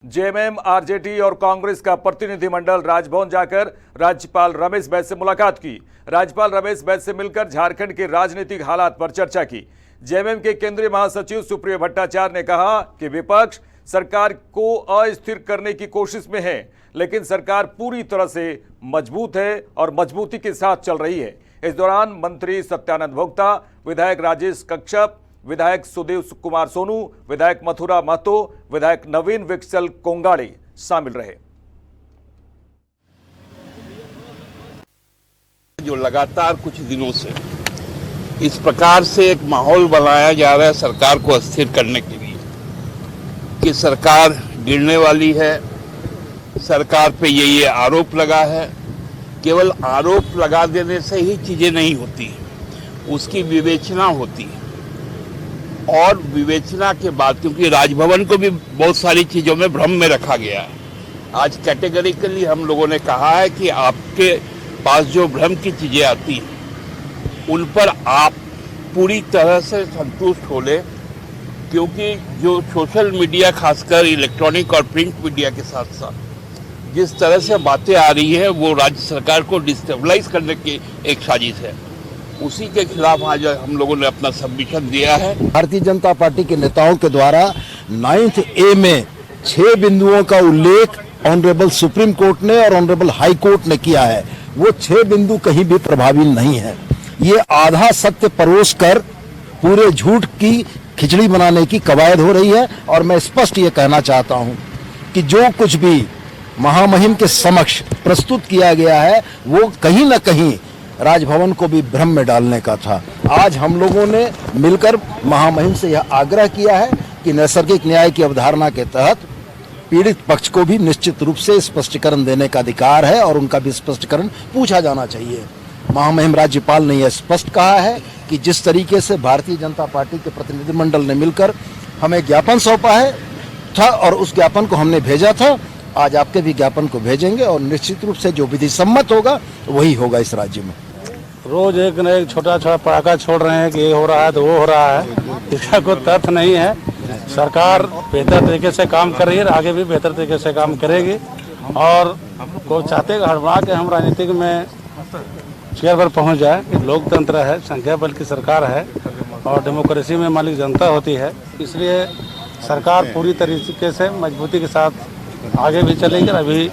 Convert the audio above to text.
JMM, RJD और कांग्रेस का प्रतिनिधिमंडल राजभवन जाकर राज्यपाल रमेश बैस से मुलाकात की। राज्यपाल रमेश बैस से मिलकर झारखंड के राजनीतिक हालात पर चर्चा की। जेएमएम के केंद्रीय महासचिव सुप्रियो भट्टाचार्य ने कहा कि विपक्ष सरकार को अस्थिर करने की कोशिश में है, लेकिन सरकार पूरी तरह से मजबूत है और मजबूती के साथ चल रही है। इस दौरान मंत्री सत्यानंद भोक्ता, विधायक राजेश कश्यप, विधायक सुदेव कुमार सोनू, विधायक मथुरा महतो, विधायक नवीन विक्सल कोंगाड़े शामिल रहे। जो लगातार कुछ दिनों से इस प्रकार से एक माहौल बनाया जा रहा है सरकार को अस्थिर करने के लिए कि सरकार गिरने वाली है, सरकार पे ये आरोप लगा है। केवल आरोप लगा देने से ही चीजें नहीं होती, उसकी विवेचना होती है। और विवेचना के बाद, क्योंकि राजभवन को भी बहुत सारी चीजों में भ्रम में रखा गया है, आज कैटेगरिकली हम लोगों ने कहा है कि आपके पास जो भ्रम की चीजें आती हैं उन पर आप पूरी तरह से संतुष्ट हो ले, क्योंकि जो सोशल मीडिया, खासकर इलेक्ट्रॉनिक और प्रिंट मीडिया के साथ साथ जिस तरह से बातें आ रही है वो राज्य सरकार को डिस्टेबलाइज करने की एक साजिश है। उसी के खिलाफ आज हम लोगों ने अपना सबमिशन दिया है। भारतीय जनता पार्टी के नेताओं के द्वारा 9th A में 6 बिंदुओं का उल्लेख ऑनरेबल सुप्रीम कोर्ट ने और ऑनरेबल हाई कोर्ट ने किया है। वो 6 बिंदु कहीं भी प्रभावी नहीं है। ये आधा सत्य परोस कर पूरे झूठ की खिचड़ी बनाने की कवायद हो रही है। और मैं स्पष्ट ये कहना चाहता हूं कि जो कुछ भी महामहिम के समक्ष प्रस्तुत किया गया है वो कहीं न कहीं राजभवन को भी भ्रम में डालने का था। आज हम लोगों ने मिलकर महामहिम से यह आग्रह किया है कि नैसर्गिक न्याय की अवधारणा के तहत पीड़ित पक्ष को भी निश्चित रूप से स्पष्टीकरण देने का अधिकार है और उनका भी स्पष्टीकरण पूछा जाना चाहिए। महामहिम राज्यपाल ने यह स्पष्ट कहा है कि जिस तरीके से भारतीय जनता पार्टी के प्रतिनिधिमंडल ने मिलकर हमें ज्ञापन सौंपा है था और उस ज्ञापन को हमने भेजा था, आज आपके भी ज्ञापन को भेजेंगे और निश्चित रूप से जो विधि सम्मत होगा वही होगा इस राज्य में। रोज एक न एक छोटा छोटा पटाखा छोड़ रहे हैं कि ये हो रहा है तो वो हो रहा है, इसका कोई तथ्य नहीं है। सरकार बेहतर तरीके से काम कर रही है, आगे भी बेहतर तरीके से काम करेगी। और को चाहते हड़बड़ा के हम राजनीतिक में चेयर पर पहुंच जाए। लोकतंत्र है, संख्या बल की सरकार है और डेमोक्रेसी में मालिक जनता होती है, इसलिए सरकार पूरी तरीके से मजबूती के साथ आगे भी चलेगी। अभी